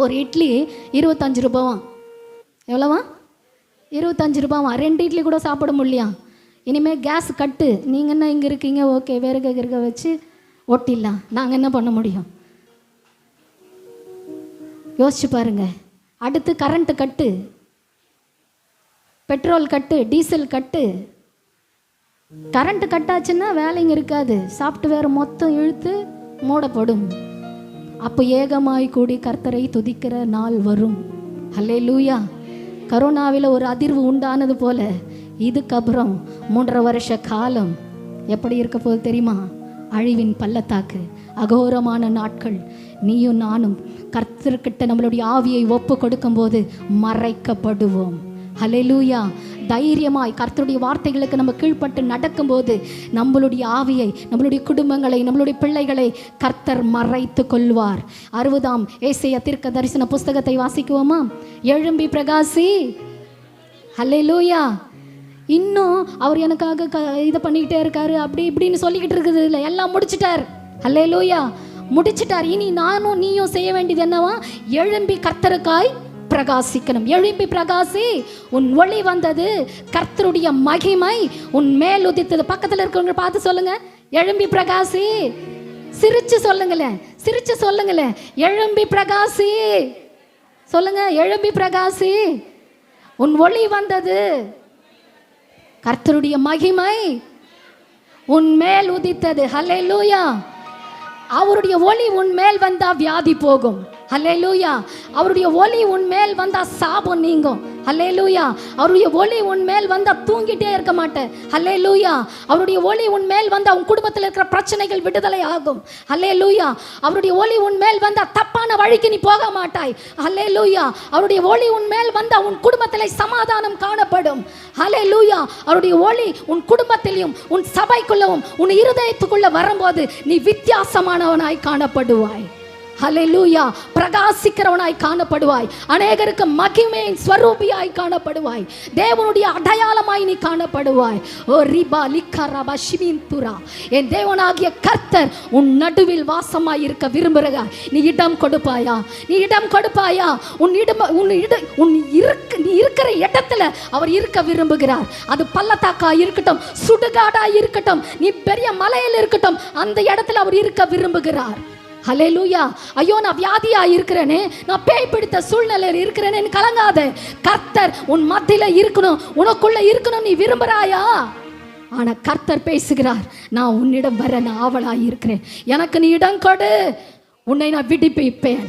ஒரு இட்லி 25 ரூபாவாம். எவ்வளோவா? 25 ரூபாவாம். 2 இட்லி கூட சாப்பிட முடியலையா? இனிமேல் கேஸ் கட்டு. நீங்கள் என்ன இங்கே இருக்கீங்க, ஓகே, விறக வச்சு ஒட்டிடலாம். நாங்கள் என்ன பண்ண முடியும்? யோசிச்சு பாருங்க. அடுத்து கரண்ட்டு கட்டு, பெட்ரோல் கட்டு, டீசல் கட்டு. கரண்ட்டு கட்டாச்சுன்னா வேலைங்க இருக்காது, சாஃப்ட்வேர் மொத்தம் இழுத்து மூடப்படும். அப்போ ஏகமாய் கூடி கர்த்தரை துதிக்கிற நாள் வரும். ஹல்லேலூயா. கரோனாவில் ஒரு அதிர்வு உண்டானது போல இதுக்கப்புறம் 3.5 வருஷ காலம் எப்படி இருக்க போகுது தெரியுமா? அழிவின் பள்ளத்தாக்கு, அகோரமான நாட்கள். நீயும் நானும் கர்த்தர்கிட்ட நம்மளுடைய ஆவியை ஒப்பு கொடுக்கும்போது மறைக்கப்படுவோம். ஹல்லேலூயா. தைரியமாய் கர்த்தருடைய வார்த்தைகளுக்கு நம்ம கீழ்ப்பட்டு நடக்கும்போது நம்மளுடைய ஆவியை, நம்மளுடைய குடும்பங்களை, நம்மளுடைய பிள்ளைகளை கர்த்தர் மறைத்து கொள்வார். 60ஆம் ஏசாயா தீர்க்க தரிசன புஸ்தகத்தை வாசிக்குவோமா? எழும்பி பிரகாசி. ஹல்லேலூயா. இன்னும் அவர் எனக்காக இதை பண்ணிக்கிட்டே இருக்காரு, அப்படி இப்படின்னு சொல்லிக்கிட்டு இருக்குது இல்லை, எல்லாம் முடிச்சிட்டார். ஹல்லேலூயா, முடிச்சிட்டார். இனி நானும் நீயும் செய்ய வேண்டியது என்னவா? எழும்பி கர்த்தருக்காய் பிரகாசிக்கணும். எழும்பி பிரகாசி, உன் ஒளி வந்தது, கர்த்தருடைய மகிமை உன் மேல் உதித்தது. பக்கத்தில் இருக்கவங்க பார்த்து சொல்லுங்க, எழும்பி பிரகாசி. சிரிச்சு சொல்லுங்களேன், சிரிச்சு சொல்லுங்களேன், எழும்பி பிரகாசி. சொல்லுங்க, எழும்பி பிரகாசி, உன் ஒளி வந்தது, கர்த்தருடைய மகிமை உன் மேல் உதித்தது. ஹல்லேலூயா. அவருடைய ஒளி உன் மேல் வந்தா வியாதி போகும். ஹல்லேலூயா. அவருடைய ஒளி உன் மேல் வந்தா சாபம் நீங்கும். ஹல்லேலூயா. அவருடைய ஒளி உன் மேல் வந்தா தூங்கிட்டே இருக்க மாட்டேன். ஹல்லேலூயா. அவருடைய ஒளி உன் மேல் வந்தா உன் குடும்பத்தில் இருக்கிற பிரச்சனைகள் விடுதலை ஆகும். ஹல்லேலூயா. அவருடைய ஒளி உன் மேல் வந்தா தப்பான வழிக்கு நீ போக மாட்டாய். ஹல்லேலூயா. அவருடைய ஒளி உன் மேல் வந்தா உன் குடும்பத்தில் சமாதானம் காணப்படும். ஹல்லேலூயா. அவருடைய ஒளி உன் குடும்பத்திலும் உன் சபைக்குள்ளவும் உன் இருதயத்துக்குள்ள வரும்போது நீ வித்தியாசமானவனாய் காணப்படுவாய். ஹல்லேலூயா. பிரகாசிக்கிறவனாய் காணப்படுவாய். அநேகருக்கு மகிமையின் ஸ்வரூபியாய் காணப்படுவாய். தேவனுடைய அடையாளமாய் நீ காணப்படுவாய். ஓ ரிபா லிக்கரபா ஷிமிந்துரா. என் தேவனாகிய கர்த்தர் உன் நடுவில் வாசமாய் இருக்க விரும்புகிறார். நீ இடம் கொடுப்பாயா? நீ இடம் கொடுப்பாயா? நீ இருக்கிற இடத்துல அவர் இருக்க விரும்புகிறார். அது பள்ளத்தாக்கா இருக்கட்டும், சுடுகாடா இருக்கட்டும், நீ பெரிய மலையில் இருக்கட்டும், அந்த இடத்துல அவர் இருக்க விரும்புகிறார். ஹல்லேலூயா. ஐயோ, நான் வியாதியா இருக்கிறேனே, நான் பேய் பிடித்த சூழ்நிலையில் இருக்கிறேனே கலங்காத. கர்த்தர் உன் மத்தியில இருக்கணும், உனக்குள்ள இருக்கணும் நீ விரும்புறாயா? ஆனா கர்த்தர் பேசுகிறார், நான் உன்னிடம் வர நான் ஆவலாய் இருக்கிறேன், எனக்கு நீ இடம் கொடு, உன்னை நான் விடுவிப்பேன்.